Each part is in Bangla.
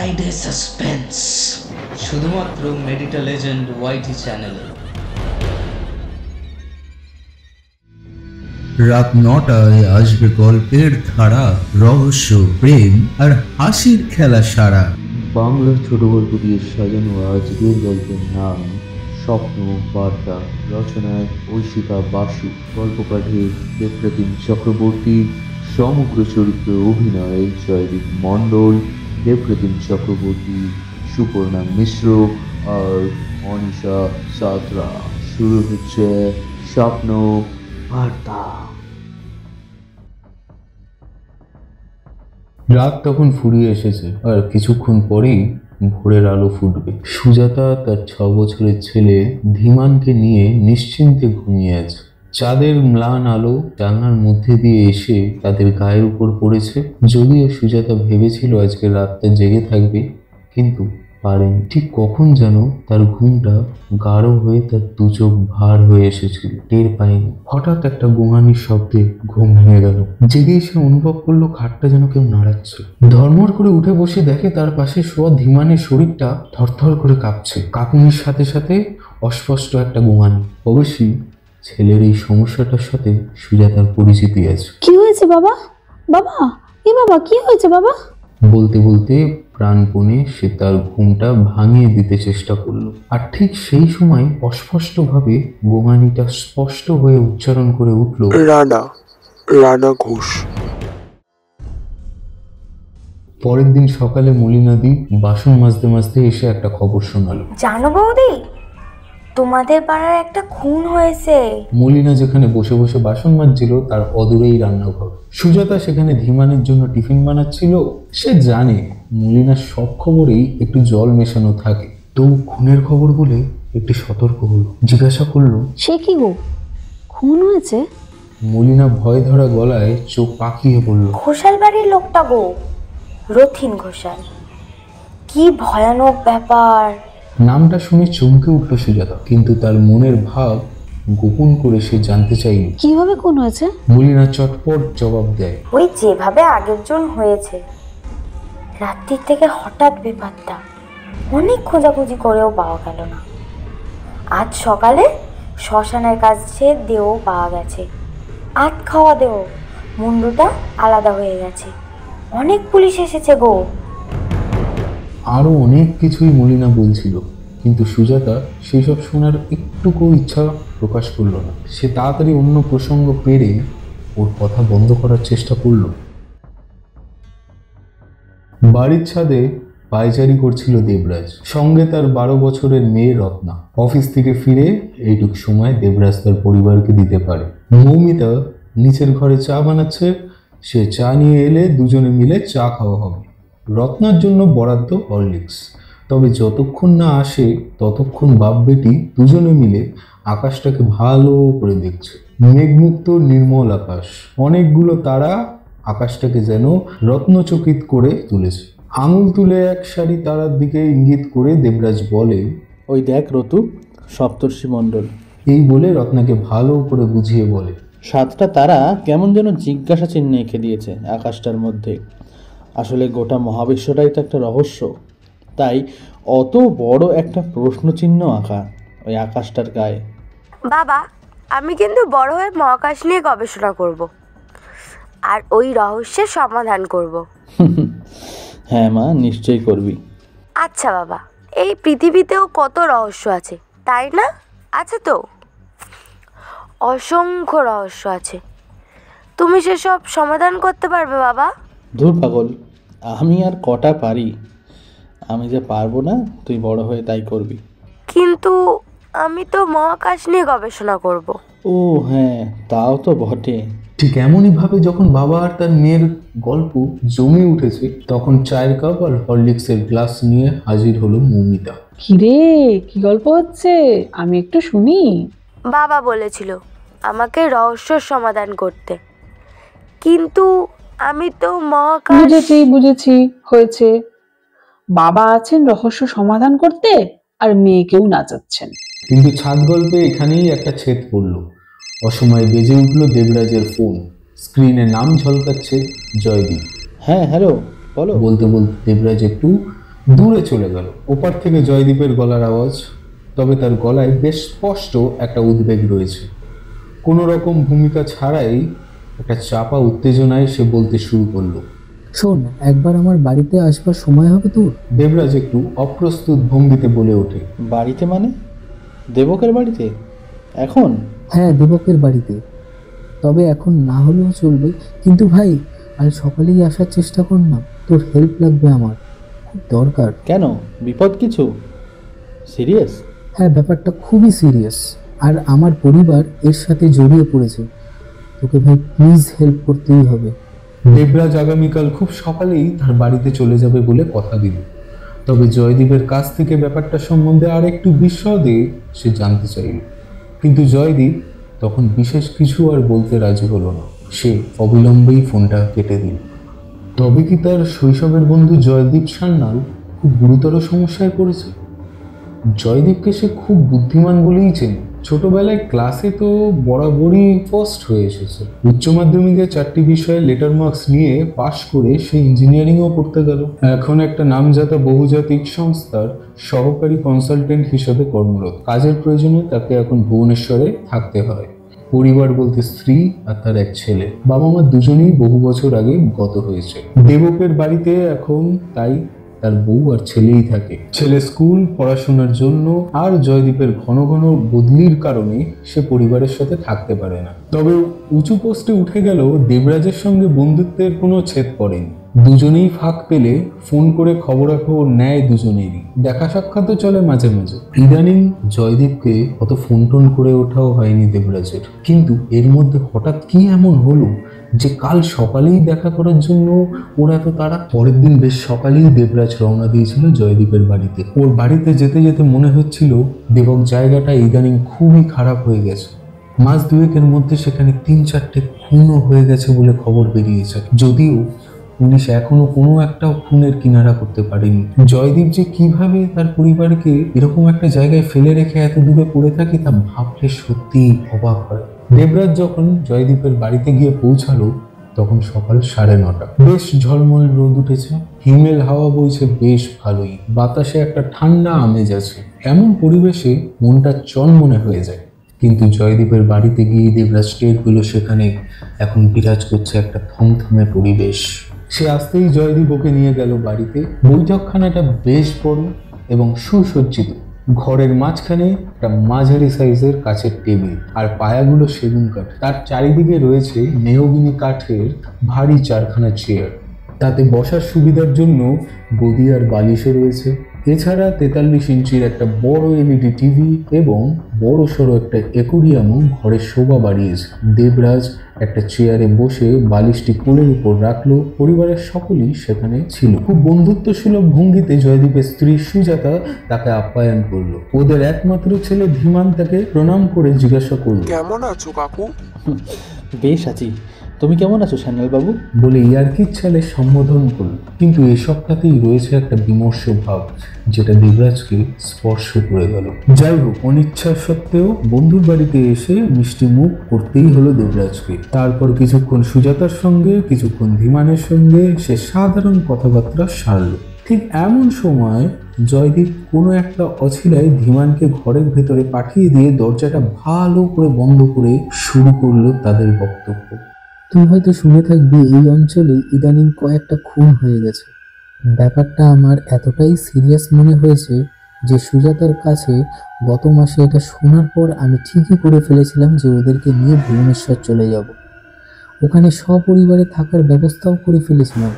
ফ্রাইডে সাসপেন্স, শুধুমাত্র মেডিটা লেজেন্ড ওয়াইটি চ্যানেলে। রাত 9টায় আসবে গল্পের ধারা, রহস্য, প্রেম আর হাসির খেলা সারা। বাংলার ছোট গল্প দিয়ে সাজানো আজকের গল্পের নাম স্বপ্ন বার্তা। রচনায় ঐশিকা বাসু, গল্প পাঠে দেবপ্রতিম চক্রবর্তী, সমগ্র চরিত্র অভিনয়ে জয়দীপ মণ্ডল, দেবপ্রতিম চক্রবর্তী, সুপর্ণা মিশ্র আর অনিশা সাঁতরা। শুরু হচ্ছে স্বপ্ন বার্তা। রাত তখন ফুরিয়ে এসেছে আর কিছুক্ষণ পরেই ভোরের আলো ফুটবে। সুজাতা তার 6 বছরের ছেলে ধীমানকে নিয়ে নিশ্চিন্তে ঘুমিয়ে আছে। চাঁদের ম্লান আলো জানলার মধ্যে দিয়ে এসে তাদের গায়ের উপর পড়েছে। যদিও সুজাতা ভেবেছিল আজকে রাতটা জেগে থাকবে, কিন্তু পারেনি। ঠিক কখন যেন তার ঘুমটা গাঢ় হয়ে তার দু চোখ ভার হয়ে এসেছিল, টের পায়নি। হঠাৎ একটা গোঙানির শব্দে ঘুম ভেঙে গেল। জেগেই সে অনুভব করলো খাটটা যেন কেউ নাড়াচ্ছে। ধর্মর করে উঠে বসে দেখে তার পাশে শোয়া ধীমানের শরীরটা থরথর করে কাঁপছে। কাঁপুনির সাথে সাথে অস্পষ্ট একটা গোঙানি। অবশ্যই ছেলের এই সমস্যাটার সাথে সুজাতার পরিচিতি আছে। কি হয়েছে বাবা? বাবা, এ বাবা, কি হয়েছে বাবা? বলতে বলতে প্রাণপণে সে তার ঘুমটা ভাঙিয়ে দিতে চেষ্টা করলো। আর ঠিক সেই সময় অস্পষ্টভাবে গোঙানিটা স্পষ্ট হয়ে উচ্চারণ করে উঠল, রানা, রানা ঘোষ। পরের দিন সকালে মলিনাদি বাসন মাজতে মাজতে এসে একটা খবর শোনালো। জানো বৌদি, তোমাদের পাড়ার একটা খুন হয়েছে। মলিনা যেখানে বসে বসে বাসন মাজছিল তার অদূরেই রান্নাঘর। সুজাতা সেখানে ধীমানের জন্য টিফিন বানাচ্ছিল। সে জানে মলিনার সব খবরেই একটু জল মেশানো থাকে, তবু খুনের খবর বলে একটু সতর্ক হলো। জিজ্ঞাসা করলো, সে কি গো, খুন হয়েছে? মলিনা ভয় ধরা গলায় চোখ পাকিয়ে বলল, ঘোষাল বাড়ির লোকটা গো, রথিন ঘোষাল। কি ভয়ানক ব্যাপার। নামটা শুনে চমকে উঠল সুজাতা, কিন্তু তার মনের ভাব গোপন করে সে জানতে চাইল কিভাবে খুন হয়েছে। মলিনা চটপট জবাব দেয়, ওই যেভাবে আগের জন হয়েছে, রাত্রির থেকে হঠাৎ ব্যাপারটা। অনেক খোঁজাখুঁজি করেও পাওয়া গেল না। আজ সকালে শ্মশানের কাছে দেহ পাওয়া গেছে। আট খাওয়া দেহ, মুন্ডুটা আলাদা হয়ে গেছে। অনেক পুলিশ এসেছে গো। আরো অনেক কিছুই মলিনা বলছিল, কিন্তু সুজাতা সেই সব শোনার একটুকু ইচ্ছা প্রকাশ করলো না। সে তাড়াতাড়ি অন্য প্রসঙ্গ পেরে ওর কথা বন্ধ করার চেষ্টা করলো। বাড়ির ছাদে পায়চারি করছিল দেবরাজ, সঙ্গে তার 12 বছরের মেয়ে রত্না। অফিস থেকে ফিরে এইটুক সময় দেবরাজ তার পরিবারকে দিতে পারে। মৌমিতা নিচের ঘরে চা বানাচ্ছে, সে চা নিয়ে এলে দুজনে মিলে চা খাওয়া হবে। রত্নার জন্য বরাদ্দ হরলিক্স। তবে যতক্ষণ না আসে ততক্ষণ বাপ বেটি দুজনে মিলে আকাশটাকে ভালো করে দেখছে। মেঘমুক্ত নির্মল আকাশ, অনেকগুলো তারা আকাশটাকে যেন রত্নচকিত করে তুলেছে। আঙুল তুলে এক সারি তারার দিকে ইঙ্গিত করে দেবরাজ বলে, ওই দেখ রতু, সপ্তর্ষি মণ্ডল। এই বলে রত্নাকে ভালো করে বুঝিয়ে বলে, 7টা তারা কেমন যেন জিজ্ঞাসা চিহ্ন এঁকে দিয়েছে আকাশটার মধ্যে। আসলে গোটা মহাবিশ্বটাই তো একটা রহস্য, তাই অত বড় একটা প্রশ্ন চিহ্ন আঁকা ওই আকাশটার গায়ে। বাবা, আমি কিন্তু বড় হয়ে মহাকাশ নিয়ে গবেষণা করব, আর ওই রহস্যের সমাধান করব। হ্যাঁ মা, নিশ্চয়ই করবি। আচ্ছা বাবা, এই পৃথিবীতেও কত রহস্য আছে, তাই না? আছে তো, অসংখ্য রহস্য আছে। তুমি সেসব সমাধান করতে পারবে বাবা? ধুর পাগল, আমি আর কটা পারি। আমি যে পারবো না, তুই বড় হয়ে তাই করবি। কিন্তু আমি তো মহাকাশ নিয়ে গবেষণা করব। ও হ্যাঁ, তাও তো বটে। ঠিক এমনইভাবে যখন বাবা আর তার মেয়ের গল্প জমে উঠেছে, তখন চায়ের কাপ আর হরলিক্সের গ্লাস নিয়ে হাজির হলো মৌমিতা। কিরে, কি গল্প হচ্ছে, আমি একটু শুনি। বাবা বলেছিল আমাকে রহস্যের সমাধান করতে, কিন্তু আমি তো মহাকাশ। বুঝেছি, হয়েছে। বাবা আছেন রহস্য সমাধান করতে, আর মেয়েকেও নাচাচ্ছেন। কিন্তু ছাদ গল্পে এখানেই একটা ছেদ পড়ল। অসময়ে বেজে উঠল দেবরাজের ফোন। স্ক্রিনে নাম ঝলকাচ্ছে জয়দীপ। হ্যাঁ হ্যালো, বলো। বলতে বলতে দেবরাজ একটু দূরে চলে গেল। ওপার থেকে জয়দীপের গলার আওয়াজ, তবে তার গলায় বেশ স্পষ্ট একটা উদ্বেগ রয়েছে। কোনো রকম ভূমিকা ছাড়াই একটা চাপা উত্তেজনায় সে বলতে শুরু করলো, শোন, একবার আমার বাড়িতে আসবার সময় হবে তোর? দেবরাজ একটু অপ্রস্তুত ভঙ্গিতে বলে ওঠে, বাড়িতে মানে? দেবকের বাড়িতে? এখন? হ্যাঁ, দেবকের বাড়িতে। তবে এখন না হলেও চলবে, কিন্তু ভাই কাল সকালেই আসার চেষ্টা কর না, তোর হেল্প লাগবে, আমার খুব দরকার। কেন, বিপদ কিছু? সিরিয়াস? হ্যাঁ, ব্যাপারটা খুবই সিরিয়াস, আর আমার পরিবার এর সাথে জড়িয়ে পড়েছে। তোকে ভাই প্লিজ হেল্প করতেই হবে। দেবরাজ আগামীকাল খুব সকালেই তার বাড়িতে চলে যাবে বলে কথা দিল। তবে জয়দীপের কাছ থেকে ব্যাপারটা সম্বন্ধে আর একটু বিশদে সে জানতে চাইল, কিন্তু জয়দীপ তখন বিশেষ কিছু আর বলতে রাজি হলো না। সে অবিলম্বেই ফোনটা কেটে দিল। তবে কি তার শৈশবের বন্ধু জয়দীপ সান্যাল খুব গুরুতর সমস্যায় পড়েছে? জয়দীপকে সে খুব বুদ্ধিমান বলেই চেনে। ছোটবেলায় ক্লাসে তো বরাবরই ফার্স্ট হয়ে এসেছে। উচ্চ মাধ্যমিকে 4টি বিষয়ে লেটার মার্কস নিয়ে পাশ করে সে ইঞ্জিনিয়ারিংও পড়তে গেল। এখন একটা নামজাদা বহুজাতিক সংস্থার সহকারী কনসালটেন্ট হিসেবে কর্মরত। কাজের প্রয়োজনে তাকে এখন ভুবনেশ্বরে থাকতে হয়। পরিবার বলতে স্ত্রী আর তার এক ছেলে। বাবা মা দুজনেই বহু বছর আগে গত হয়েছে। দেবকের বাড়িতে এখন তাই তার বউ আর ছেলেই থাকে। ছেলে স্কুল পড়াশোনার জন্য আর জয়দীপের ঘন ঘন বদলির কারণে সে পরিবারের সাথে থাকতে পারে না। তবে উঁচু পোস্টে উঠে গেল দেবরাজের সঙ্গে বন্ধুত্বের কোনো ছেদ পড়েনি। দুজনেই ফাঁক পেলে ফোন করে খবরাখবর নেয় দুজনেরই। দেখা সাক্ষাৎও চলে মাঝে মাঝে। ইদানিং জয়দীপকে অত ফোন টোন করে ওঠাও হয়নি দেবরাজের। কিন্তু এর মধ্যে হঠাৎ কি এমন হলো যে কাল সকালেই দেখা করার জন্য ওরা এত তারা? পরের দিন বেশ সকালেই দেবরাজ রওনা দিয়েছিল জয়দীপের বাড়িতে। ওর বাড়িতে যেতে যেতে মনে হচ্ছিল দেবক জায়গাটা ইদানিং খুবই খারাপ হয়ে গেছে। মাস দুয়েকের মধ্যে সেখানে 3-4টে খুনও হয়ে গেছে বলে খবর বেরিয়েছে। যদিও পুলিশ এখনো কোনো একটা খুনের কিনারা করতে পারেনি। জয়দীপ যে কিভাবে তার পরিবারকে এরকম একটা জায়গায় ফেলে রেখে এত দূরে পড়ে থাকে তা ভাবলে সত্যিই অবাক হয়। দেবরাজ যখন জয়দীপের বাড়িতে গিয়ে পৌঁছালো তখন সকাল 9:30। বেশ ঝলমল রোদ উঠেছে, হিমেল হাওয়া বইছে বেশ ভালোই, বাতাসে একটা ঠান্ডা আমেজ আছে। এমন পরিবেশে মনটা চনমনে হয়ে যায়। কিন্তু জয়দীপের বাড়িতে গিয়ে দেবরাজ টের পেল সেখানে এখন বিরাজ করছে একটা থমথমে পরিবেশ। সে আসতেই জয়দীপ ওকে নিয়ে গেল বাড়িতে। বৈঠকখানাটা বেশ বড় এবং সুসজ্জিত। ঘরের মাঝখানে একটা মাঝারি সাইজের কাচের টেবিল, আর পায়াগুলো সেগুন কাঠ। তার চারিদিকে রয়েছে মেহগিনি কাঠের ভারী 4খানা চেয়ার। তাতে বসার সুবিধার জন্য গদি আর বালিশও রয়েছে। এছাড়া 43 ইঞ্চির একটা বড় এলইডি টিভি এবং বড় সড়ো একটা অ্যাকোরিয়ামও ঘরের শোভা বাড়িয়েছে। দেবরাজ একটা চেয়ারে বসে বালিশটি কোলের উপর রাখলো। পরিবারের সকলেই সেখানে ছিল। খুব বন্ধুত্বসুলভ ভঙ্গিতে জয়দীপের স্ত্রী সুজাতা তাকে আপ্যায়ন করলো। ওদের একমাত্র ছেলে ধীমান তাকে প্রণাম করে জিজ্ঞাসা করলো, কেমন আছো কাকু? বেশ আছি, তুমি কেমন আছো সান্যাল বাবু? বলে ইয়ার্কির ছালে সম্বোধন করল। কিন্তু এসবটাতেই রয়েছে একটা বিমর্ষ ভাব যেটা দেবরাজকে স্পর্শ করে গেল। যাই হোক, অনিচ্ছা সত্ত্বেও বন্ধুর বাড়িতে এসে মিষ্টি মুখ করতেই হলো দেবরাজকে। তারপর কিছুক্ষণ সুজাতার সঙ্গে, কিছুক্ষণ ধীমানের সঙ্গে সে সাধারণ কথাবার্তা সারল। ঠিক এমন সময় জয়দীপ কোনো একটা অছিলায় ধীমানকে ঘরের ভেতরে পাঠিয়ে দিয়ে দরজাটা ভালো করে বন্ধ করে শুরু করলো তাদের বক্তব্য। তুই হয়তো শুনে থাকবি এই অঞ্চলে ইদানিং কয়েকটা খুন হয়ে গেছে। ব্যাপারটা আমার এতটাই সিরিয়াস মনে হয়েছে যে সুজাতার কাছে গত মাসে এটা শোনার পর আমি ঠিকই করে ফেলেছিলাম যে ওদেরকে নিয়ে ভুবনেশ্বর চলে যাব। ওখানে সপরিবারে থাকার ব্যবস্থাও করে ফেলেছিলাম।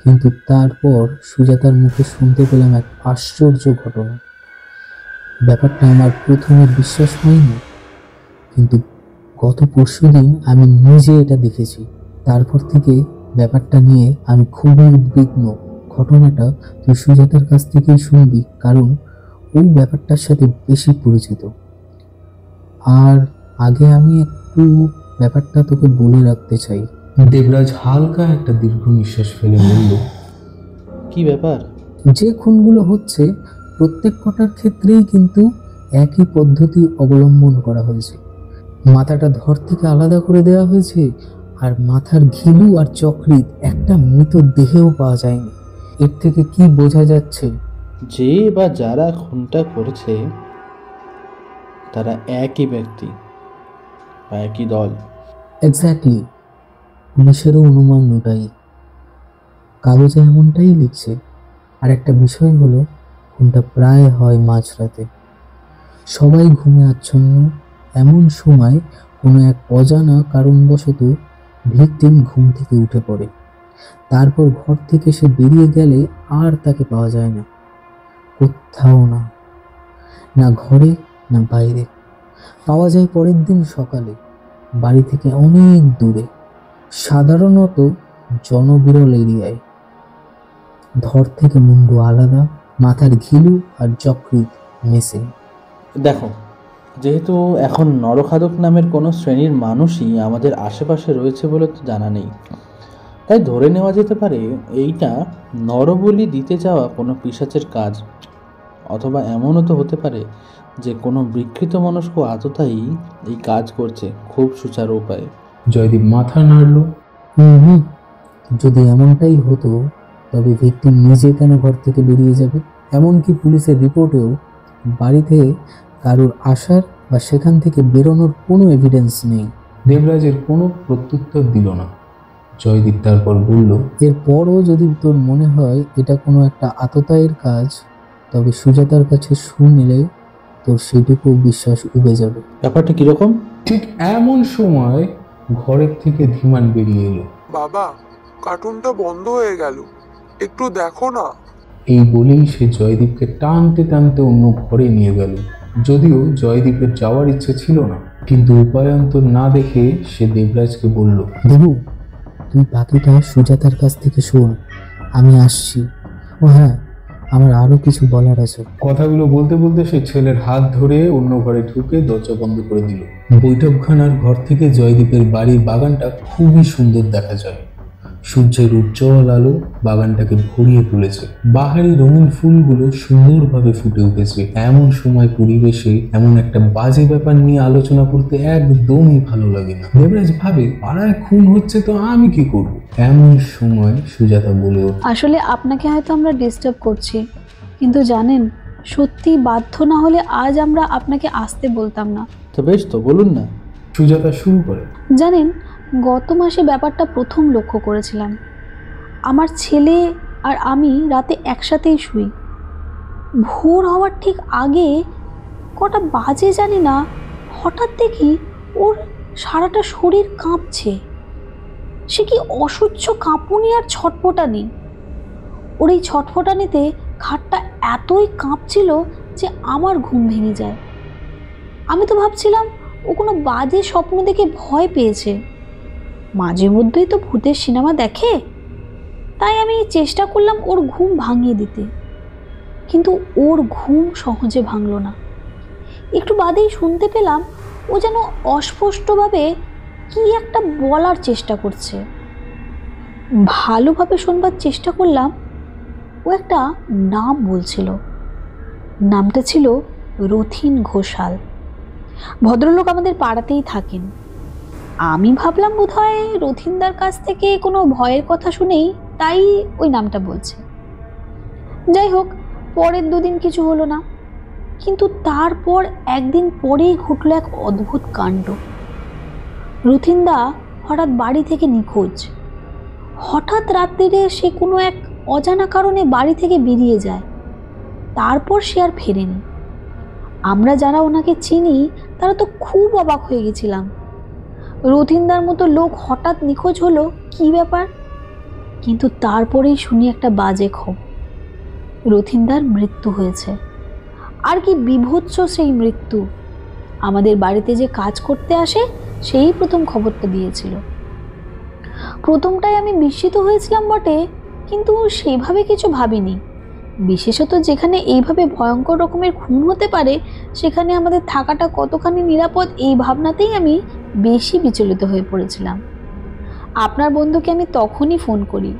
কিন্তু তারপর সুজাতার মুখে শুনতে পেলাম এক আশ্চর্য ঘটনা। ব্যাপারটা আমার প্রথমে বিশ্বাস হয়নি, কিন্তু গত পরশুদিন আমি নিজে এটা দেখেছি। তারপর থেকে ব্যাপারটা নিয়ে আমি খুবই উদ্বিগ্ন। ঘটনাটা তুই সুজাতার কাছ থেকেই শুনবি, কারণ ওই ব্যাপারটার সাথে বেশি পরিচিত। আর আগে আমি একটু ব্যাপারটা তোকে বলে রাখতে চাই। দেবরাজ হালকা একটা দীর্ঘ নিঃশ্বাস ফেলে বলল, কি ব্যাপার? যে খুনগুলো হচ্ছে প্রত্যেক কটার ক্ষেত্রেই কিন্তু একই পদ্ধতি অবলম্বন করা হয়েছে। মাথাটা ধর থেকে আলাদা করে দেওয়া হয়েছে, আর মাথার ঘিলু আর চক্রিত একটা মৃত দেহেও পাওয়া যায়নি। এর থেকে কি বোঝা যাচ্ছে? যে বা যারা খুনটা করেছে তারা একই ব্যক্তি বা একই দল। এক্স্যাক্টলি, পুলিশেরও অনুমান ওটাই, কাগজে এমনটাই লিখছে। আর একটা বিষয় হলো, খুনটা প্রায় হয় মাঝরাতে, সবাই ঘুমে আচ্ছন্ন, এমন সময় কোনো এক অজানা কারণবশত ভিকটিম ঘুম থেকে উঠে পড়ে। তারপর ঘর থেকে সে বেরিয়ে গেলে আর তাকে পাওয়া যায় না, কোথাও না, না ঘরে না বাইরে। পাওয়া যায় পরের দিন সকালে, বাড়ি থেকে অনেক দূরে, সাধারণত জনবিরল এরিয়ায়। ধর থেকে মুন্ডু আলাদা, মাথার ঘিলু আর যকৃৎ মিসিং। দেখো, যেহেতু এখন নরখাদক নামের কোনো শ্রেণীর মানুষই আমাদের আশেপাশে রয়েছে বলে তো জানা নেই, তাই ধরে নেওয়া যেতে পারে এইটা নরবলি দিতে যাওয়া কোনো পিশাচের কাজ। অথবা এমনও তো হতে পারে যে কোনো বিকৃত মনস্ক আততায়ী এই কাজ করছে খুব সুচারু উপায়ে। জয়দীপ মাথা নাড়ল। যদি এমনটাই হতো তবে ভিকটিম নিজে কেন ঘর থেকে বেরিয়ে যাবে? এমনকি পুলিশের রিপোর্টেও বাড়িতে কারোর আসার বা সেখান থেকে বেরোনোর কোনো এভিডেন্স নেই। দেবরাজের কোনো প্রত্যুত্তর দিল না। জয়দীপ তারপর বলল, এরপরও যদি তোর মনে হয় এটা কোনো একটা আততায়ীর কাজ, তবে সুজাতার কাছে শুনলে তোর সেটুকু বিশ্বাস উবে যাবে। ব্যাপারটা কিরকম? ঠিক এমন সময় ঘরের থেকে ধীমান বেরিয়ে এলো। বাবা, কার্টুনটা বন্ধ হয়ে গেল, একটু দেখো না। এই বলেই সে জয়দীপকে টানতে টানতে অন্য ঘরে নিয়ে গেল। যদিও জয়দীপের যাওয়ার ইচ্ছে ছিল না, কিন্তু উপায়ান্তর না দেখে সে দেবরাজকে বলল, দেবু, তুই বাকিটা সুজাতার কাছ থেকে শোন, আমি আসছি। ও হ্যাঁ, আমার আরো কিছু বলার আছে। কথাগুলো বলতে বলতে সে ছেলের হাত ধরে অন্য ঘরে ঢুকে দরজা বন্ধ করে দিল। বৈঠকখানার ঘর থেকে জয়দীপের বাড়ির বাগানটা খুবই সুন্দর দেখা যায়। সূর্যের উজ্জ্বল আলো বাগানটাকে ভরিয়ে তুলেছে। বাহারি রঙিন ফুলগুলো সুন্দরভাবে ফুটে উঠেছে। এমন সময় পরিবেশে এমন একটা বাজে ব্যাপার নিয়ে আলোচনা করতে একদমই ভালো লাগে না। দেবরাজ ভাবে, পাড়ায় খুন হচ্ছে তো আমি কি করব? এমন সময় সুজাতা বলে ওঠে, আসলে আপনাকে হয়তো আমরা ডিস্টার্ব করছি, কিন্তু জানেন, সত্যি বাধ্য না হলে আজ আমরা আপনাকে আসতে বলতাম না। তো বেশ, তো বলুন না। সুজাতা শুরু করে। জানেন, গত মাসে ব্যাপারটা প্রথম লক্ষ্য করেছিলাম। আমার ছেলে আর আমি রাতে একসাথেই শুই। ভোর হওয়ার ঠিক আগে কটা বাজে জানি না, হঠাৎ দেখি ওর সারাটা শরীর কাঁপছে। সে কি অসহ্য কাঁপুনি আর ছটফটানি। ওর এই ছটফটানিতে খাটটা এতই কাঁপছিল যে আমার ঘুম ভেঙে যায়। আমি তো ভাবছিলাম ও কোনো বাজে স্বপ্ন দেখে ভয় পেয়েছে। মাঝে মধ্যেই তো ভূতের সিনেমা দেখে, তাই আমি চেষ্টা করলাম ওর ঘুম ভাঙিয়ে দিতে, কিন্তু ওর ঘুম সহজে ভাঙল না। একটু বাদেই শুনতে পেলাম ও যেন অস্পষ্টভাবে কি একটা বলার চেষ্টা করছে। ভালোভাবে শুনবার চেষ্টা করলাম, ও একটা নাম বলছিল। নামটা ছিল রথিন ঘোষাল। ভদ্রলোক আমাদের পাড়াতেই থাকেন। আমি ভাবলাম বোধহয় রথিনদার কাছ থেকে কোনো ভয়ের কথা শুনেই তাই ওই নামটা বলছে। যাই হোক, পরের দুদিন কিছু হলো না, কিন্তু তারপর একদিন পরেই ঘটল এক অদ্ভুত কাণ্ড। রথিনদা হঠাৎ বাড়ি থেকে নিখোঁজ। হঠাৎ রাত্রিরে সে কোনো এক অজানা কারণে বাড়ি থেকে বেরিয়ে যায়। তারপর সে আর ফেরেনি। আমরা যারা ওনাকে চিনি তারা তো খুব অবাক হয়ে গেছিলাম। রথিনদার মতো লোক হঠাৎ নিখোঁজ হলো, কি ব্যাপার? কিন্তু তারপরেই শুনি একটা বাজে খবর, রথিনদার মৃত্যু হয়েছে। আর কি বিভৎস সেই মৃত্যু! আমাদের বাড়িতে যে কাজ করতে আসে সেই প্রথম খবরটা দিয়েছিল। প্রথমটায় আমি বিস্মিত হয়েছিলাম বটে, কিন্তু সেইভাবে কিছু ভাবিনি। বিশেষত যেখানে এইভাবে ভয়ঙ্কর রকমের খুন হতে পারে সেখানে আমাদের থাকাটা কতখানি নিরাপদ এই ভাবনাতেই আমি বেশি বিচলিত হয়ে পড়েছিলাম। আপনার বন্ধুকে আমি তখনই ফোন করি।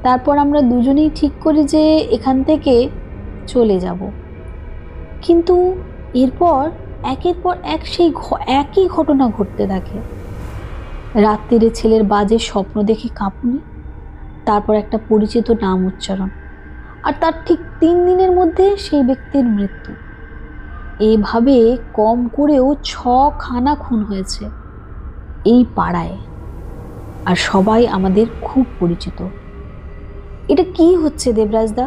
তারপর আমরা দুজনেই ঠিক করি যে এখান থেকে চলে যাব। কিন্তু এরপর একের পর এক সেই একই ঘটনা ঘটতে থাকে। রাত্রিরে ছেলের বাজে স্বপ্ন দেখে কাঁপুনি, তারপর একটা পরিচিত নাম উচ্চারণ, আর তার ঠিক 3 দিনের মধ্যে সেই ব্যক্তির মৃত্যু। এভাবে কম করেও 6খানা খুন হয়েছে এই পাড়ায়, আর সবাই আমাদের খুব পরিচিত। এটা কি হচ্ছে দেবরাজদা?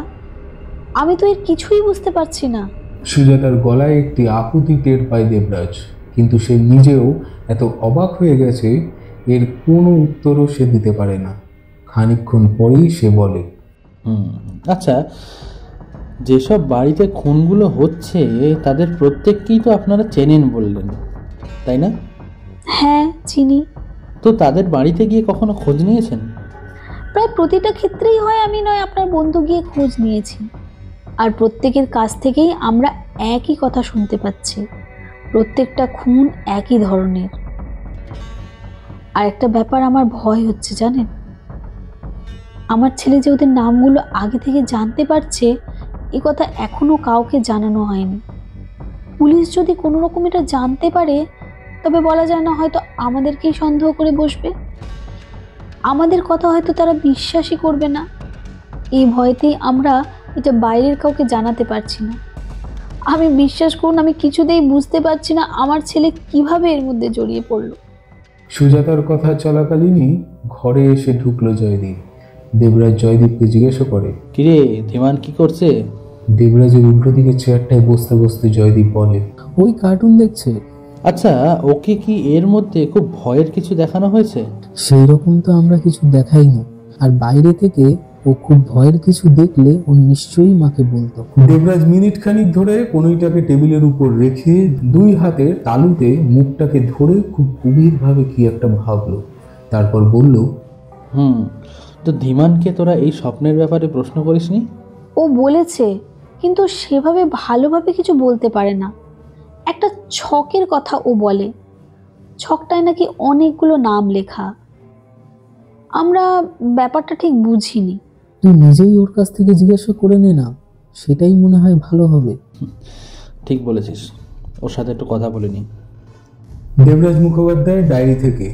আমি তো এর কিছুই বুঝতে পারছি না। সুজাতার গলায় একটি আকুতি টের পায় দেবরাজ, কিন্তু সে নিজেও এত অবাক হয়ে গেছে এর কোনো উত্তরও সে দিতে পারে না। খানিকক্ষণ পরেই সে বলে, আচ্ছা, যেসব বাড়িতে খুনগুলো হচ্ছে তাদের প্রত্যেককেই তো আপনারা চেনেন বললেন, তাই না? হ্যাঁ, চিনি। তো তাদের বাড়িতে গিয়ে কখনো খোঁজ নিয়েছেন? প্রায় প্রতিটা ক্ষেত্রেই হয় আমি নয় আপনার বন্ধু গিয়ে খোঁজ নিয়েছি, আর প্রত্যেকের কাছ থেকেই আমরা একই কথা শুনতে পাচ্ছি, প্রত্যেকটা খুন একই ধরনের। আর একটা ব্যাপার আমার ভয় হচ্ছে জানেন, আমার ছেলে যে ওদের নামগুলো আগে থেকে জানতে পারছে এ কথা এখনো কাউকে জানানো হয়নি। পুলিশ যদি কোনো রকম এটা জানতে পারে তবে বলা যায় না হয়তো আমাদেরকেই সন্দেহ করে বসবে, আমাদের কথা হয়তো তারা বিশ্বাসই করবে না। এই ভয়তেই আমরা এটা বাইরের কাউকে জানাতে পারছি না। আমি বিশ্বাস করুন, আমি কিছুতেই বুঝতে পারছি না আমার ছেলে কিভাবে এর মধ্যে জড়িয়ে পড়লো। সুজাতার কথা চলাকালীনই ঘরে এসে ঢুকলো জয়দীপ। দেবরাজ জয়দীপকে জিজ্ঞাসা করে, কিরে ধীমান কি করছে? দেবরাজের উল্টো দিকে চেয়ারটায় বসতে বসতে জয়দীপ বলে, ওই কার্টুন দেখছে। আচ্ছা, ওকে কি এর মধ্যে খুব ভয়ের কিছু দেখানো হয়েছে? সেই রকম তো আমরা কিছু দেখাইনি, আর বাইরে থেকে ও খুব ভয়ের কিছু দেখলে ও নিশ্চয়ই মাকে বলতো। দেবরাজ মিনিট খানিক ধরে কনুইটাকে টেবিলের উপর রেখে 2 হাতের তালুতে মুখটাকে ধরে খুব গভীরভাবে কি একটা ভাবলো, তারপর বলল, তো ধীমানকে তোরা এই স্বপ্নের ব্যাপারে প্রশ্ন করিসনি? ও বলেছে, কিন্তু সেভাবে ভালোভাবে কিছু বলতে পারে না। একটা ছকের কথা ও বলে, ছকটায় নাকি অনেকগুলো নাম লেখা। আমরা ব্যাপারটা ঠিক বুঝিনি। তুই নিজেই ওর কাছ থেকে জিজ্ঞাসা করে নে না, সেটাই মনে হয় ভালো হবে। ঠিক বলেছিস, ওর সাথে একটু কথা বলে নি। দেবরাজ মুখোপাধ্যায় ডায়েরি থেকে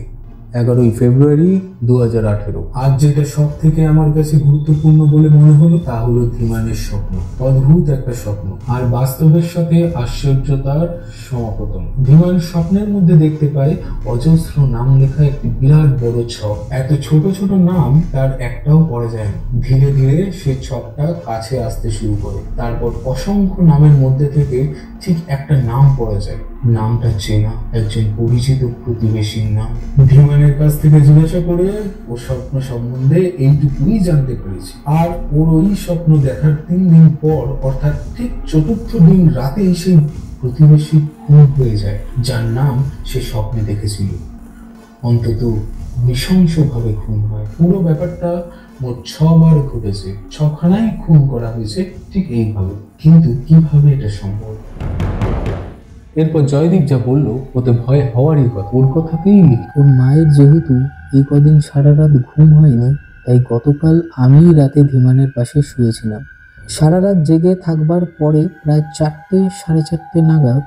11ই ফেব্রুয়ারি 2018। আজ যেটা সব থেকে আমার কাছে গুরুত্বপূর্ণ বলে মনে হলো তা হলো ধীমানের স্বপ্ন। অদ্ভুত একটা স্বপ্ন, আর বাস্তবের সাথে আশ্চর্যতার সমাপতন। ধীমান স্বপ্নের মধ্যে দেখতে পায় অজস্র নাম লেখা একটি বিরাট বড় ছক। এত ছোট ছোট নাম তার একটাও পড়া যায় না। ধীরে ধীরে সে ছকটা কাছে আসতে শুরু করে, তারপর অসংখ্য নামের মধ্যে থেকে ঠিক একটা নাম পড়া যায়। নামটা চেনা, একজন পরিচিত প্রতিবেশীর নাম। ধীমানের কাছ থেকে জিজ্ঞাসা করে ও স্বপ্ন সম্বন্ধে এইটুকুই জানতে পেরেছি। আর ওর ওই স্বপ্ন দেখার 3 দিন পর, অর্থাৎ ঠিক 4র্থ দিন রাতেই সেই প্রতিবেশী খুন হয়ে যায় যার নাম সে স্বপ্নে দেখেছিল। অন্তত নৃশংসভাবে খুন হয়। পুরো ব্যাপারটা মোট 6 বার ঘটেছে। 6খানাই খুন করা হয়েছে ঠিক এইভাবে। কিন্তু কিভাবে এটা সম্ভব? এরপর জয়দীপ যা বললো ওতে ভয় হওয়ারই কথা, ওর কথাতেই লিখি। ওর মায়ের যেহেতু এই কদিন সারা রাত ঘুম হয়নি, তাই গতকাল আমি রাতে ধীমানের পাশে শুয়েছিলাম। সারা রাত জেগে থাকবার পরে প্রায় 4টে, 4:30 নাগাদ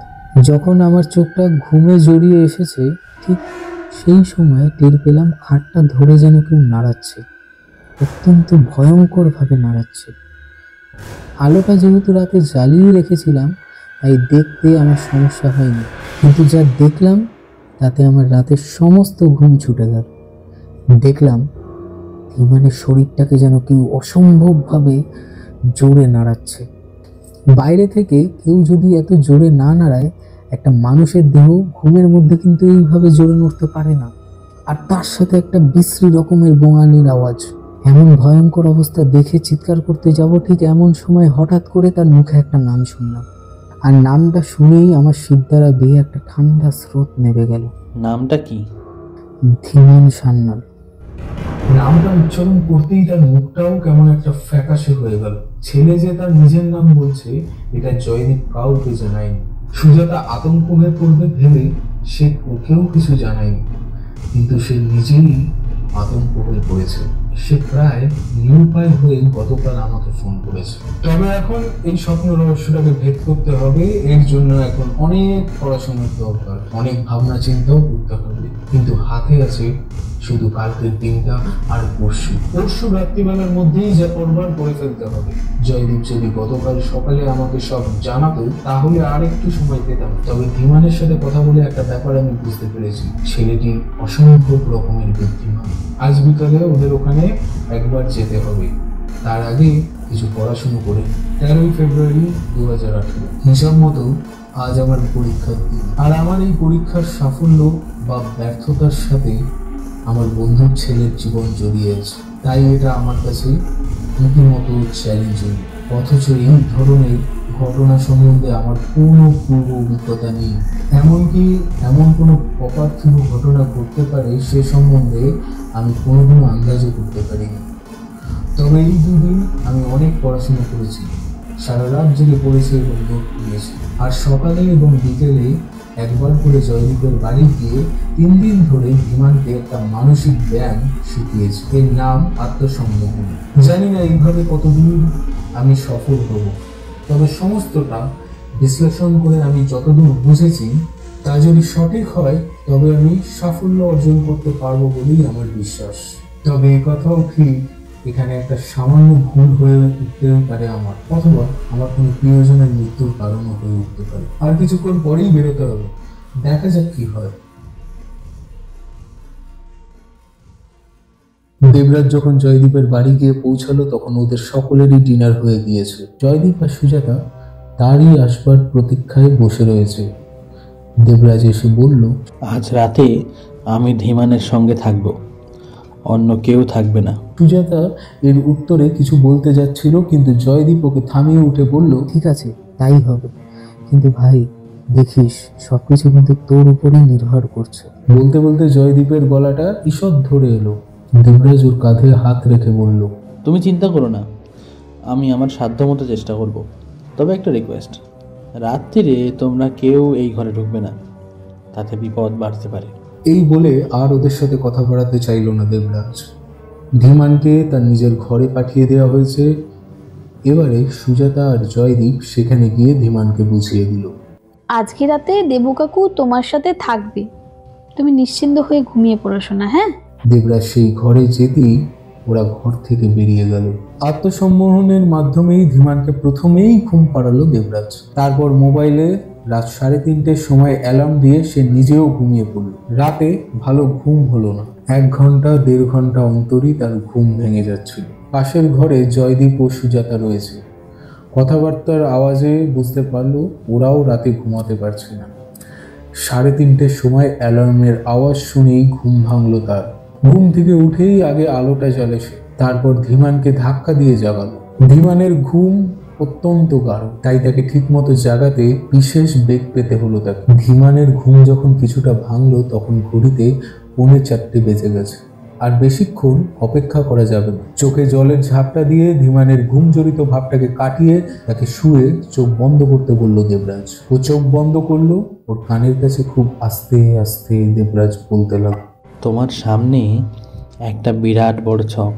যখন আমার চোখটা ঘুমে জড়িয়ে এসেছে, ঠিক সেই সময় টের পেলাম খাটটা ধরে যেন কেউ নাড়াচ্ছে, অত্যন্ত ভয়ঙ্করভাবে নাড়াচ্ছে। আলোটা যেহেতু রাতে জ্বালিয়ে রেখেছিলাম তাই দেখতে আমার সমস্যা হয়নি, কিন্তু যা দেখলাম তাতে আমার রাতের সমস্ত ঘুম ছুটে গেল। দেখলাম ধীমানের শরীরটাকে যেন কেউ অসম্ভবভাবে জোরে নাড়াচ্ছে। বাইরে থেকে কেউ যদি এত জোরে না নাড়ায়, একটা মানুষের দেহ ঘুমের মধ্যে কিন্তু এইভাবে জোরে নড়তে পারে না। আর তার সাথে একটা বিশ্রী রকমের গোঙানির আওয়াজ। এমন ভয়ঙ্কর অবস্থা দেখে চিৎকার করতে যাব, ঠিক এমন সময় হঠাৎ করে তার মুখে একটা নাম শুনলাম, আর নামটা শুনেই আমার শিরদাঁড়া বেয়ে একটা ঠান্ডা স্রোত নেমে গেল। নামটা কি? ধীমান সান্যাল। নামটা উচ্চারণ করতেই তার মুখটাও কেমন একটা ফ্যাকাশে হয়ে গেল। ছেলে যে তার নিজের নাম বলছে এটা জয়দীপ কাউকে জানায়নি। সুজাতা আতঙ্ক হয়ে পড়বে ভেবে সে ওকেও কিছু জানায়নি, কিন্তু সে নিজেই আতঙ্ক হয়ে পড়েছে। সে প্রায় নিরুপায় হয়ে গতকাল আমাকে ফোন করেছে। তবে এখন এই স্বপ্ন রহস্যটাকে ভেদ করতে হবে, এর জন্য এখন অনেক পড়াশোনার দরকার, অনেক ভাবনা চিন্তাও করতে হবে। কিন্তু হাতে আছে শুধু কালকের দিনটা আর পরশু রাত্রিবেলার মধ্যেই যা করবার করে ফেলতে হবে। জয়দীপ যদি গতকাল সকালে আমাকে সব জানাতো তাহলে আর একটু সময় পেতাম। তবে ধীমানের সাথে কথা বলে একটা ব্যাপার আমি বুঝতে পেরেছি, ছেলেটি অসম্ভব রকমের বুদ্ধিমান। আজ বিকালে ওদের ওখানে একবার যেতে হবে, তার আগে কিছু পড়াশুনো করে। 13 ফেব্রুয়ারি 2018 হিসাব মতো আজ আমার পরীক্ষার দিন। আর আমার এই পরীক্ষার সাফল্য বা ব্যর্থতার সাথে আমার বন্ধুর ছেলের জীবন জড়িয়ে আছে, তাই এটা আমার কাছে রীতিমতো চ্যালেঞ্জিং। অথচ এই ধরনের ঘটনা সম্বন্ধে আমার কোনো পূর্ব অভিজ্ঞতা নেই, এমনকি এমন কোনো অপার্থিব ঘটনা ঘটতে পারে সে সম্বন্ধে আমি কোনোদিনও আন্দাজও করতে পারিনি। তবে এই দুদিন আমি অনেক পড়াশোনা করেছি, সারা রাত জেগে পড়েছি এবং নোট নিয়েছি। আর সকালে এবং বিকেলে একবার করে জয়দীপের বাড়ি গিয়ে 3 দিন ধরে ধীমানকে একটা মানসিক ব্যায়াম শিখিয়েছি, এর নাম আত্মসম্মোহন। জানি না এইভাবে কতদূর আমি সফল হব, তবে সমস্তটা বিশ্লেষণ করে আমি যতদূর বুঝেছি তা যদি সঠিক হয় তবে আমি সাফল্য অর্জন করতে পারবো বলেই আমার বিশ্বাস। তবে এই কথাও ঠিক, এখানে একটা সামান্য ভুল হয়ে উঠতেও পারে আমার, অথবা আমার কোনো প্রিয়জনের মৃত্যুর কারণও হয়ে উঠতে পারে। আর কিছুক্ষণ পরেই বেরোতে হবে, দেখা যাক কি হয়। দেবরাজ যখন জয়দীপের বাড়ি গিয়ে পৌঁছালো তখন ওদের সকলেরই ডিনার হয়ে গিয়েছে। জয়দীপ আর সুজাতা তারই আসবার প্রতীক্ষায় বসে রয়েছে। দেবরাজ এসে বলল, আজ রাতে আমি ধীমানের সঙ্গে থাকব, অন্য কেউ থাকবে না। সুজাতা এর উত্তরে কিছু বলতে যাচ্ছিল, কিন্তু জয়দীপ ওকে থামিয়ে উঠে বলল, ঠিক আছে তাই হবে, কিন্তু ভাই দেখিস সবকিছু কিন্তু তোর উপরেই নির্ভর করছে। বলতে বলতে জয়দীপের গলাটা ঈষৎ ধরে এলো। দেবরাজ ওর কাঁধে হাত রেখে বলল, তুমি চিন্তা করো না, আমি আমার সাধ্যমতো চেষ্টা করব। তবে একটা রিকোয়েস্ট, রাত্রিরে তোমরা কেউ এই ঘরে ঢুকবে না, তাতে বিপদ বাড়তে পারে। এই বলে আর ওদের সাথে কথা বাড়াতে চাইল না দেবরাজ। ধীমানকে তার নিজের ঘরে পাঠিয়ে দেওয়া হয়েছে। এবারে সুজাতা আর জয়দীপ সেখানে গিয়ে ধীমানকে বুঝিয়ে দিল, আজকে রাতে দেবু কাকু তোমার সাথে থাকবে, তুমি নিশ্চিন্ত হয়ে ঘুমিয়ে পড়ো শোনা। হ্যাঁ, দেবরাজ সেই ঘরে যেতেই ওরা ঘর থেকে বেরিয়ে গেল। আত্মসম্মোহনের মাধ্যমেই ধীমানকে প্রথমেই ঘুম পাড়ালো দেবরাজ। তারপর মোবাইলে রাত 3:30টার সময় অ্যালার্ম দিয়ে সে নিজেও ঘুমিয়ে পড়ল। রাতে ভালো ঘুম হলো না, 1 ঘন্টা 1.5 ঘন্টা অন্তরই তার ঘুম ভেঙে যাচ্ছিল। পাশের ঘরে জয়দীপ ও সুজাতা রয়েছে। কথাবার্তার আওয়াজে বুঝতে পারলো ওরাও রাতে ঘুমাতে পারছে না। 3:30টার সময় অ্যালার্মের আওয়াজ শুনেই ঘুম ভাঙলো তার। ঘুম থেকে উঠেই আগে আলোটা জ্বালে সে, তারপর ধীমানকে ধাক্কা দিয়ে জাগালো। ধীমানের ঘুম অত্যন্ত গাঢ়, তাই তাকে ঠিকমতো জাগাতে বিশেষ বেগ পেতে হলো তাকে। ধীমানের ঘুম যখন কিছুটা ভাঙলো তখন ঘড়িতে 4:45 বেজে গেছে। আর বেশিক্ষণ অপেক্ষা করা যাবে না। চোখে জলের ঝাপটা দিয়ে ধীমানের ঘুম জড়িত ভাবটাকে কাটিয়ে তাকে শুয়ে চোখ বন্ধ করতে বলল দেবরাজ। ও চোখ বন্ধ করলো। ওর কানের কাছে খুব আস্তে আস্তে দেবরাজ বলতে লাগলো, তোমার সামনে একটা বিরাট বড় ছক,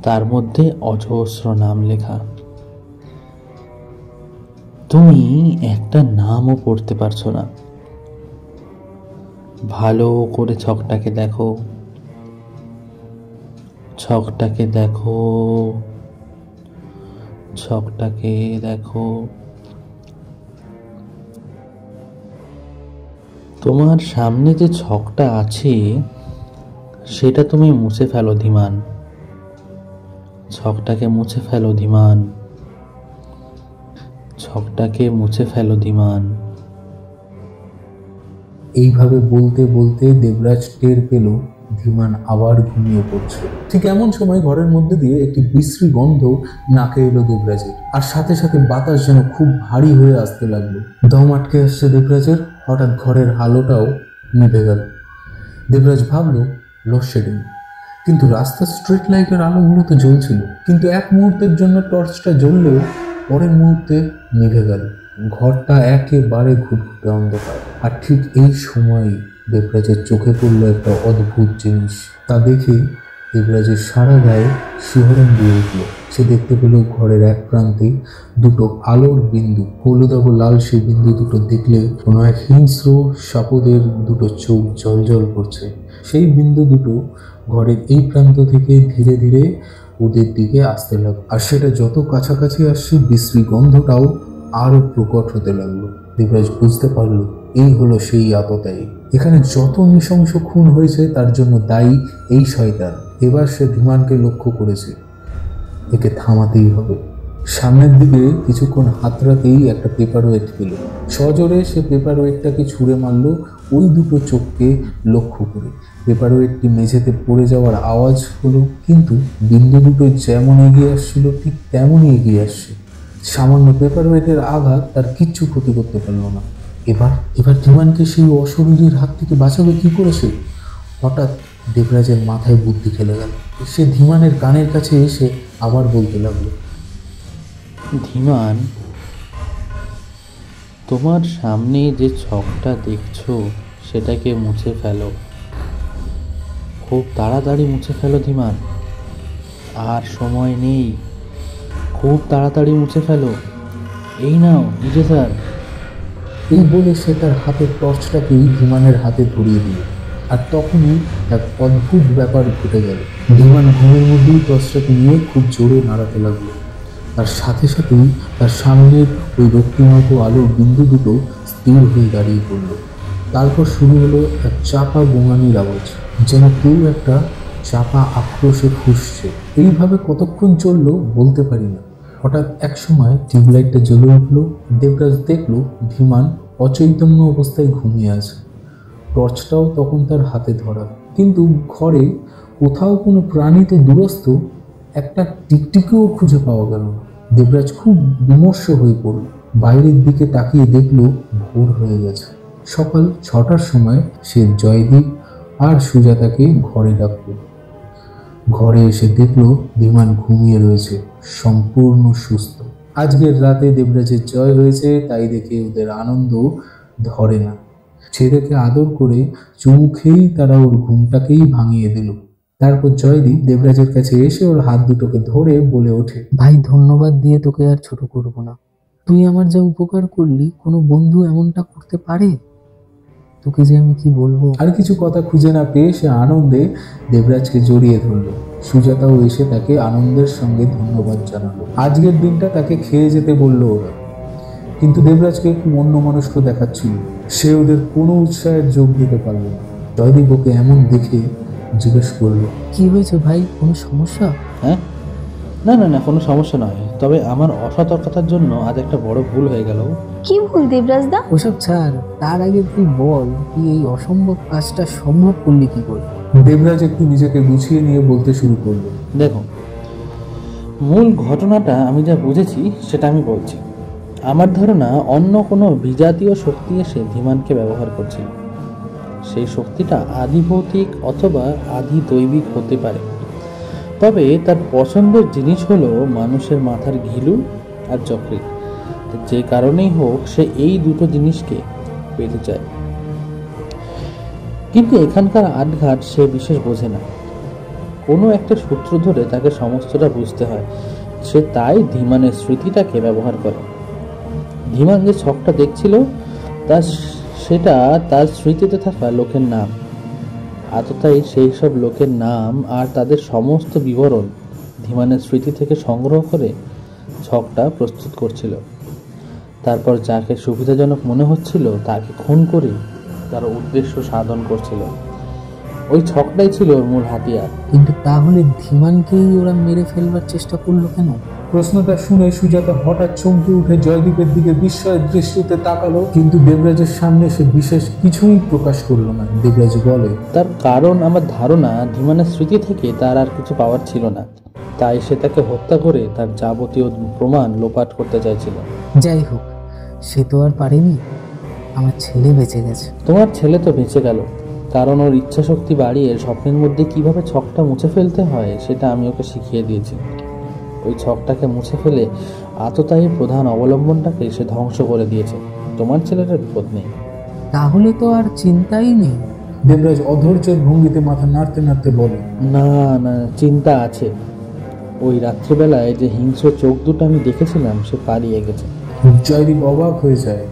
তার মধ্যে অজস্র নাম লেখা। তুমি একটা নামও পড়তে পারছো না। ভালো করে ছকটাকে দেখো, ছকটাকে দেখো, ছকটাকে দেখো। তোমার সামনে যে ছকটা আছে সেটা তুমি মুছে ফেলো ধীমান, ছকটাকে মুছে ফেলো ধীমান, ছকটাকে মুছে ফেলো ধীমান। এইভাবে বলতে বলতে দেবরাজ টের পেল ধীমান আবার ঘুমিয়ে পড়ছে। ঠিক এমন সময় ঘরের মধ্যে দিয়ে একটি বিশ্রী গন্ধ নাকে এলো দেবরাজের, আর সাথে সাথে বাতাস যেন খুব ভারী হয়ে আসতে লাগলো। দম আটকে আসছে দেবরাজের। হঠাৎ ঘরের আলোটাও নিভে গেল। দেবরাজ ভাবলো লোডশেডিং, কিন্তু রাস্তার স্ট্রিট লাইটের আলোগুলো তো জ্বলছিল। কিন্তু এক মুহূর্তের জন্য টর্চটা জ্বললেও পরের মুহূর্তে নিভে গেল। ঘরটা একেবারে ঘুটঘুটে অন্ধকার। আর ঠিক এই সময়ই দেবরাজের চোখে পড়ল একটা অদ্ভুত জিনিস। তা দেখে দেবরাজের সারা গায়ে শিহরণ দিয়ে উঠল। সে দেখতে পেল ঘরের এক প্রান্তে দুটো আলোর বিন্দু, হলুদ ও লাল। সেই বিন্দু দুটো দেখলে কোনো এক হিংস্র সাপদের দুটো চোখ জ্বলজ্বল করছে। সেই বিন্দু দুটো ঘরের এই প্রান্ত থেকে ধীরে ধীরে ওদের দিকে আসতে লাগলো, আর সেটা যত কাছাকাছি আসছে বিশ্রী গন্ধটাও আরো প্রকট হতে লাগলো। দেবরাজ বুঝতে পারলো এই হলো সেই আততায়ী। এখানে যত নৃশংস খুন হয়েছে তার জন্য দায়ী এই শয়তান। এবার সে ধীমানকে লক্ষ্য করেছে, একে থামাতেই হবে। সামনের দিকে কিছুক্ষণ হাতড়াতেই একটা পেপার ওয়েট পেল। সজোরে সে পেপার ওয়েটটাকে ছুঁড়ে মারল ওই দুটো চোখকে লক্ষ্য করে। পেপার ওয়েটটি মেঝেতে পড়ে যাওয়ার আওয়াজ হলো, কিন্তু বিন্দু দুটো যেমন এগিয়ে আসছিল ঠিক তেমনই এগিয়ে আসছে। সামান্য পেপার ওয়েটের আঘাত তার কিচ্ছু ক্ষতি করতে পারল না। এবার ধীমানকে সেই অশরীরীর হাত থেকে বাঁচাবে কি করেছে? হঠাৎ দেবরাজের মাথায় বুদ্ধি খেলে গেল। সে ধীমানের কানের কাছে এসে আবার বলতে লাগলো, ধীমান, তোমার সামনে যে ছকটা দেখছো সেটাকে মুছে ফেলো, খুব তাড়াতাড়ি মুছে ফেলো ধীমান, আর সময় নেই, খুব তাড়াতাড়ি মুছে ফেলো, এই নাও নিজে স্যার। এই বলে সে তার হাতের টর্চটাকেই ধীমানের হাতে ধরিয়ে দিল। আর তখনই এক অদ্ভুত ব্যাপার ঘটে গেল। ধীমান ঘুমের মধ্যেই টর্চটাকে নিয়ে খুব জোরে নাড়াতে লাগলো। তার সাথে সাথেই তার সামনের ওই রক্তিমত আলোর বিন্দু দুটো স্থির হয়ে দাঁড়িয়ে পড়ল। তারপর শুরু হলো এক চাপা গোঙানির আওয়াজ, যেন কেউ একটা চাপা আক্রোশে ফুঁসছে। এইভাবে কতক্ষণ চললো বলতে পারি না। হঠাৎ এক সময় টিউবলাইটটা জ্বলে উঠলো। দেবরাজ দেখলো ধীমান অচৈতন্য অবস্থায় ঘুমিয়ে আছে। টর্চটাও তখন তার হাতে ধরা, কিন্তু ঘরে কোথাও কোনো প্রাণী তো দূরস্থ, একটা টিকটিকিও খুঁজে পাওয়া গেল না। দেবরাজ খুব বিমর্ষ হয়ে পড়ল। বাইরের দিকে তাকিয়ে দেখলো ভোর হয়ে গেছে। সকাল 6টার সময় সে জয়দীপ আর সুজাতাকে ঘরে ডাকলো। ঘরে এসে দেখলো ধীমান ঘুমিয়ে রয়েছে, সম্পূর্ণ সুস্থ। আজকের রাতে দেবরাজের জয় হয়েছে, তাই দেখে ওদের আনন্দ ধরে না। ছেলেকে আদর করে চুমু খেয়েই তারা ওর ঘুমটাকেই ভাঙিয়ে দিল। তারপর জয়দীপ দেবরাজের কাছে এসে ওর হাত দুটোকে ধরে বলে ওঠে, ভাই, ধন্যবাদ দিয়ে তোকে আর ছোট করব না। তুই আমার যা উপকার করলি, কোনো বন্ধু এমনটা করতে পারে? তোকে যে আমি কি বলবো। আর কিছু কথা খুঁজে না পেয়ে সে আনন্দে দেবরাজকে জড়িয়ে ধরলো। সুজাতাও এসে তাকে আনন্দের সঙ্গে ধন্যবাদ জানালো। আজকের দিনটা তাকে খেয়ে যেতে বললো ওরা, কিন্তু দেবরাজকে খুব অন্যমনস্ক দেখাচ্ছিল। সে ওদের কোনো উৎসাহের যোগ দিতে পারল না। জয়দীপ ওকে এমন দেখে জিজ্ঞেস করলো, কি হয়েছে ভাই, কোনো সমস্যা? হ্যাঁ, না না না, কোনো সমস্যা নয়, তবে আমার অসতর্কতার জন্য আজ একটা বড় ভুল হয়ে গেল। কি ভুল দেবরাজদা? ওসব ছাড়, তার আগে তুই বল, তুই এই অসম্ভব কাজটা সম্ভব করলি কি করে? দেবরাজ একটু নিজেকে গুছিয়ে নিয়ে বলতে শুরু করলো, দেখো, মূল ঘটনাটা আমি যা বুঝেছি সেটা আমি বলছি। আমার ধারণা অন্য কোনো বিজাতীয় শক্তি এসে ধীমানকে ব্যবহার করছিল। সেই শক্তিটা আদি ভৌতিক অথবা আদি দৈবিক হতে পারে, তবে তার পছন্দের জিনিস হলো মানুষের মাথার ঘিলু আর চক্রি। যে কারণেই হোক সে এই দুটো জিনিসকে পেতে চায়, কিন্তু এখানকার আটঘাট সে বিশেষ বোঝে না। কোনো একটা সূত্র ধরে তাকে সমস্তটা বুঝতে হয়। সে তাই ধীমানের স্মৃতিটাকে ব্যবহার করে। ধীমান যে ছকটা দেখছিল সেটা তার স্মৃতিতে থাকা লোকের নাম। আততায়ী সেই সব লোকের নাম আর তাদের সমস্ত বিবরণ ধীমানের স্মৃতি থেকে সংগ্রহ করে ছকটা প্রস্তুত করছিল। তারপর যাকে সুবিধাজনক মনে হচ্ছিল তাকে খুন করে তার উদ্দেশ্য সাধন করছিল। ওই ছকটাই ছিল ওর মূল হাতিয়ার। কিন্তু তাহলে ধীমানকেই ওরা মেরে ফেলবার চেষ্টা করলো কেন? প্রশ্নটা শুনে সুজাতা হঠাৎ চমকে উঠে জয়দীপের দিকে বিস্ময়ের দৃষ্টিতে তাকালো, কিন্তু দেবরাজের সামনে সে বিশেষ কিছুই প্রকাশ করলো না। দেবরাজ বলে, তার কারণ আমার ধারণা ধীমানের স্মৃতি থেকে তার আর কিছু পাওয়ার ছিল না, তাই সে তাকে হত্যা করে তার যাবতীয় প্রমাণ লোপাট করতে চাইছিল। যাই হোক, সে তো আর পারেনি, আমার ছেলে বেঁচে গেছে। তোমার ছেলে তো বেঁচে গেল, কারণ ওর ইচ্ছা শক্তি বাড়িয়ে স্বপ্নের মধ্যে কিভাবে ছকটা মুছে ফেলতে হয় সেটা আমি ওকে শিখিয়ে দিয়েছি। ওই ছকটাকে মুছে ফেলে আততায়ীর প্রধান অবলম্বনটাকে সে ধ্বংস করে দিয়েছে। তোমার ছেলেটার বিপদ নেই। তাহলে তো আর চিন্তাই নেই। দেবরাজ অধৈর্যের ভঙ্গিতে মাথা নাড়তে নাড়তে বলে, না না, চিন্তা আছে। ওই রাত্রিবেলায় যে হিংস্র চোখ দুটো আমি দেখেছিলাম সে পালিয়ে গেছে। জয়দীপ অবাক হয়ে যায়।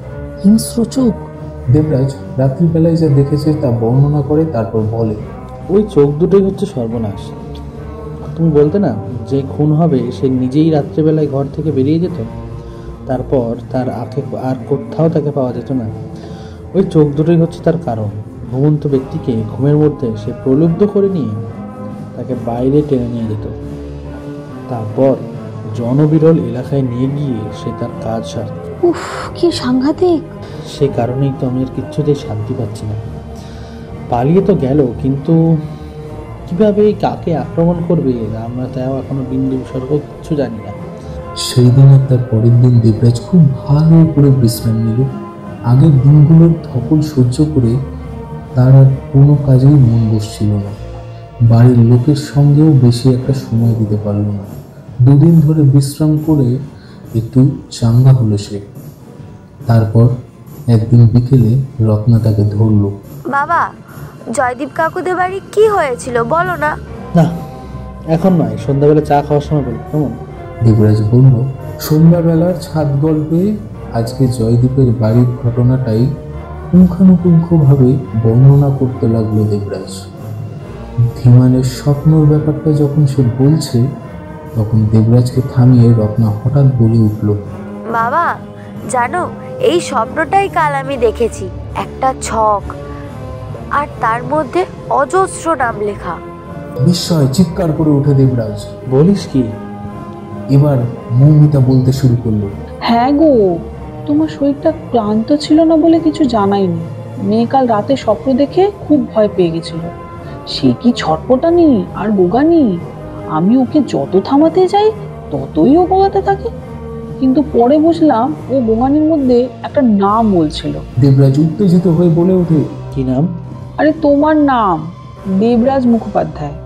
হিংস্র চোখ? দেবরাজ রাত্রিবেলায় যা দেখেছে তা বর্ণনা করে, তারপর বলে, ওই চোখ দুটোই হচ্ছে সর্বনাশ। তুমি বলতে না যে খুন হবে সে নিজেই রাত্রিবেলায় ঘর থেকে বেরিয়ে যেত, তারপর তার আঁখে আর কোথাও তাকে পাওয়া যেত না। ওই চোখ দুটোই হচ্ছে তার কারণ। ঘুমন্ত ব্যক্তিকে ঘুমের মধ্যে সে প্রলুব্ধ করে নিয়ে তাকে বাইরে টেনে নিয়ে যেত, তারপর জনবিরল এলাকায় নিয়ে গিয়ে সে তার কাজ সারত। উফ, কি সাংঘাতিক! সে কারণেই তো আমি আর কিচ্ছুতেই শান্তি পাচ্ছি না। পালিয়ে তো গেল, কিন্তু কিভাবে কাকে আক্রমণ করবে আমরা তাও এখনো বিন্দু বিসর্গ কিছু জানি না। সেই দিন আর তার পরের দিন দেবরাজ খুব ভালো করে বিশ্রাম নিল। আগের দিনগুলোর ধকল সহ্য করে তার আর কোনো কাজেই মন বসছিল না। বাড়ির লোকের সঙ্গেও বেশি একটা সময় দিতে পারল না। দুদিন ধরে বিশ্রাম করে একটু চাঙ্গা হলো সে। তারপর একদিন বিকেলে রত্না তাকে ধরল। বাবা, জয়দীপ কাকুদের বাড়ি কি হয়েছিল বলো না? না, এখন নয়, সন্ধ্যাবেলা চা খাওয়ার সময় বলো কেমন? দেবরাজ বলল, সন্ধ্যাবেলার ছাদ গল্পে আজকে জয়দীপের বাড়ির ঘটনাটাই পুঙ্খানুপুঙ্খভাবে বর্ণনা করতে লাগলো দেবরাজ। ধীমানের স্বপ্নর ব্যাপারটা যখন সে বলছে তখন দেবরাজকে থামিয়ে রত্না হঠাৎ বলে উঠল, বাবা জানো, এই স্বপ্নটাই কাল আমি দেখেছি। একটা ছক, আর তার মধ্যে অজস্র নাম লেখা। বিস্ময় চিৎকার করে উঠে দেবরাজ। বলিস কি? এবার মৌমিতা বলতে শুরু করলো, হ্যাঁ গো, তোমার শরীরটা ক্লান্ত ছিল না বলে কিছু জানাইনি। মেয়ে কাল রাতে স্বপ্ন দেখে খুব ভয় পেয়ে গেছিল। সে কি ছটপটানি আর গোগানি! আমি ওকে যত থামাতে যাই ততই ও গোগাতে থাকে। কিন্তু পরে বুঝলাম ও গোগানির মধ্যে একটা নাম বলছিল। দেবরাজ উত্তেজিত হয়ে বলে ওঠে, কি নাম? আরে তোমার নাম, দেবরাজ মুখোপাধ্যায়।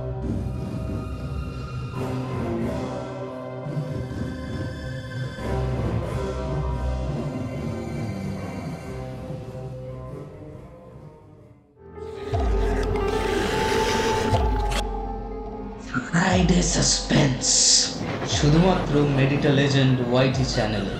ফ্রাইডে সাসপেন্স শুধুমাত্র মেডিটা লেজেন্ড ওয়াইটি চ্যানেলে।